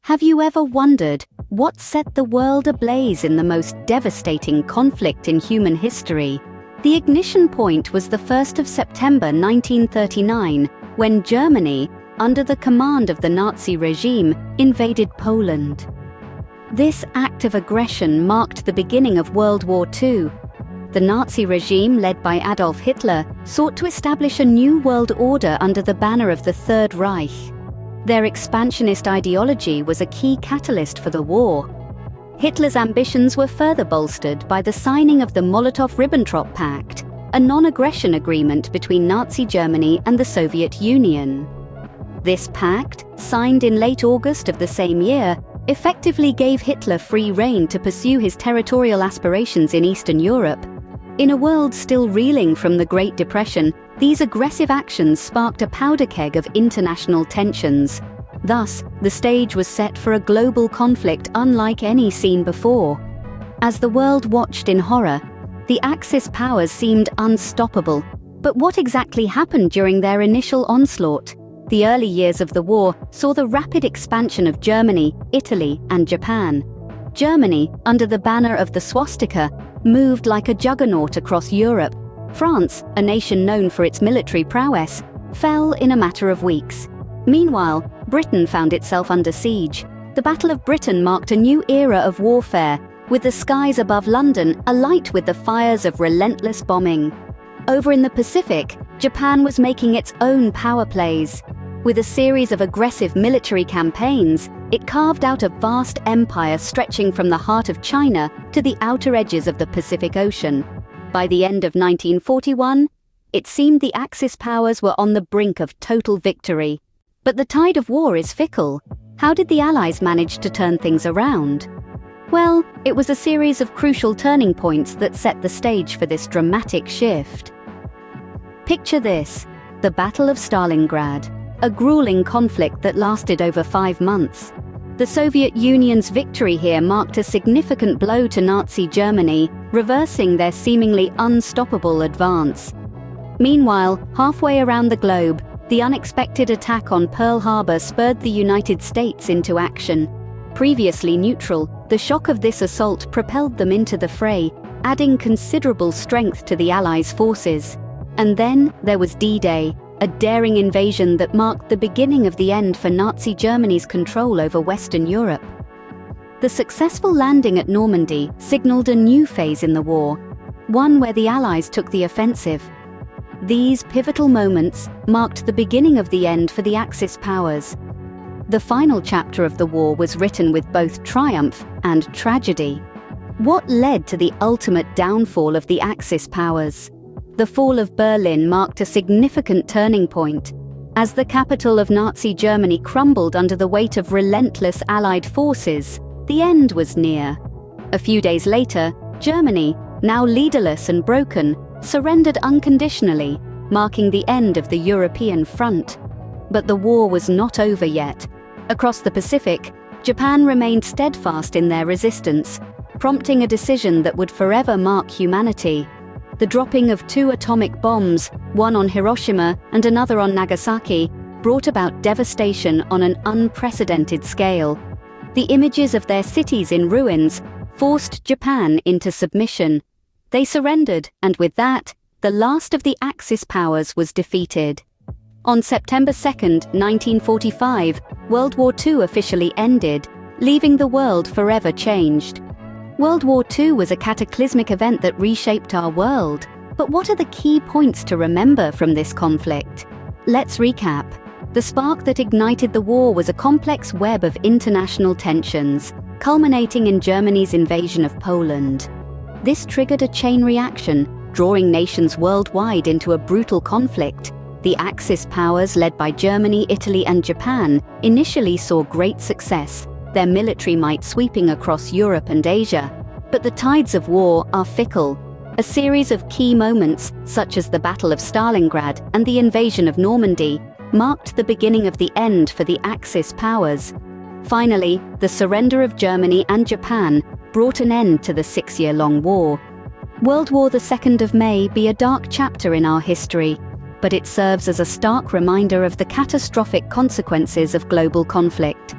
Have you ever wondered what set the world ablaze in the most devastating conflict in human history? The ignition point was the 1st of September 1939, when Germany, under the command of the Nazi regime, invaded Poland. This act of aggression marked the beginning of World War II. The Nazi regime, led by Adolf Hitler, sought to establish a new world order under the banner of the Third Reich. Their expansionist ideology was a key catalyst for the war. Hitler's ambitions were further bolstered by the signing of the Molotov-Ribbentrop Pact, a non-aggression agreement between Nazi Germany and the Soviet Union. This pact, signed in late August of the same year, effectively gave Hitler free rein to pursue his territorial aspirations in Eastern Europe. In a world still reeling from the Great Depression, these aggressive actions sparked a powder keg of international tensions. Thus, the stage was set for a global conflict unlike any seen before. As the world watched in horror, the Axis powers seemed unstoppable. But what exactly happened during their initial onslaught? The early years of the war saw the rapid expansion of Germany, Italy, and Japan. Germany, under the banner of the swastika, moved like a juggernaut across Europe. France, a nation known for its military prowess, fell in a matter of weeks. Meanwhile, Britain found itself under siege. The Battle of Britain marked a new era of warfare, with the skies above London alight with the fires of relentless bombing. Over in the Pacific, Japan was making its own power plays. With a series of aggressive military campaigns, it carved out a vast empire stretching from the heart of China to the outer edges of the Pacific Ocean. By the end of 1941, it seemed the Axis powers were on the brink of total victory. But the tide of war is fickle. How did the Allies manage to turn things around? Well, it was a series of crucial turning points that set the stage for this dramatic shift. Picture this: the Battle of Stalingrad, a grueling conflict that lasted over 5 months. The Soviet Union's victory here marked a significant blow to Nazi Germany, reversing their seemingly unstoppable advance. Meanwhile, halfway around the globe, the unexpected attack on Pearl Harbor spurred the United States into action. Previously neutral, the shock of this assault propelled them into the fray, adding considerable strength to the Allies' forces. And then there was D-Day, a daring invasion that marked the beginning of the end for Nazi Germany's control over Western Europe. The successful landing at Normandy signaled a new phase in the war, one where the Allies took the offensive. These pivotal moments marked the beginning of the end for the Axis powers. The final chapter of the war was written with both triumph and tragedy. What led to the ultimate downfall of the Axis powers? The fall of Berlin marked a significant turning point. As the capital of Nazi Germany crumbled under the weight of relentless Allied forces, the end was near. A few days later, Germany, now leaderless and broken, surrendered unconditionally, marking the end of the European front. But the war was not over yet. Across the Pacific, Japan remained steadfast in their resistance, prompting a decision that would forever mark humanity. The dropping of 2 atomic bombs, one on Hiroshima and another on Nagasaki, brought about devastation on an unprecedented scale. The images of their cities in ruins forced Japan into submission. They surrendered, and with that, the last of the Axis powers was defeated. On September 2, 1945, World War II officially ended, leaving the world forever changed. World War II was a cataclysmic event that reshaped our world. But what are the key points to remember from this conflict? Let's recap. The spark that ignited the war was a complex web of international tensions, culminating in Germany's invasion of Poland. This triggered a chain reaction, drawing nations worldwide into a brutal conflict. The Axis powers, led by Germany, Italy, and Japan, initially saw great success, their military might sweeping across Europe and Asia. But the tides of war are fickle. A series of key moments, such as the Battle of Stalingrad and the invasion of Normandy, marked the beginning of the end for the Axis powers. Finally, the surrender of Germany and Japan brought an end to the 6-year-long war. World War II may be a dark chapter in our history, but it serves as a stark reminder of the catastrophic consequences of global conflict.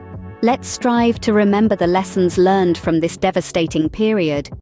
Let's strive to remember the lessons learned from this devastating period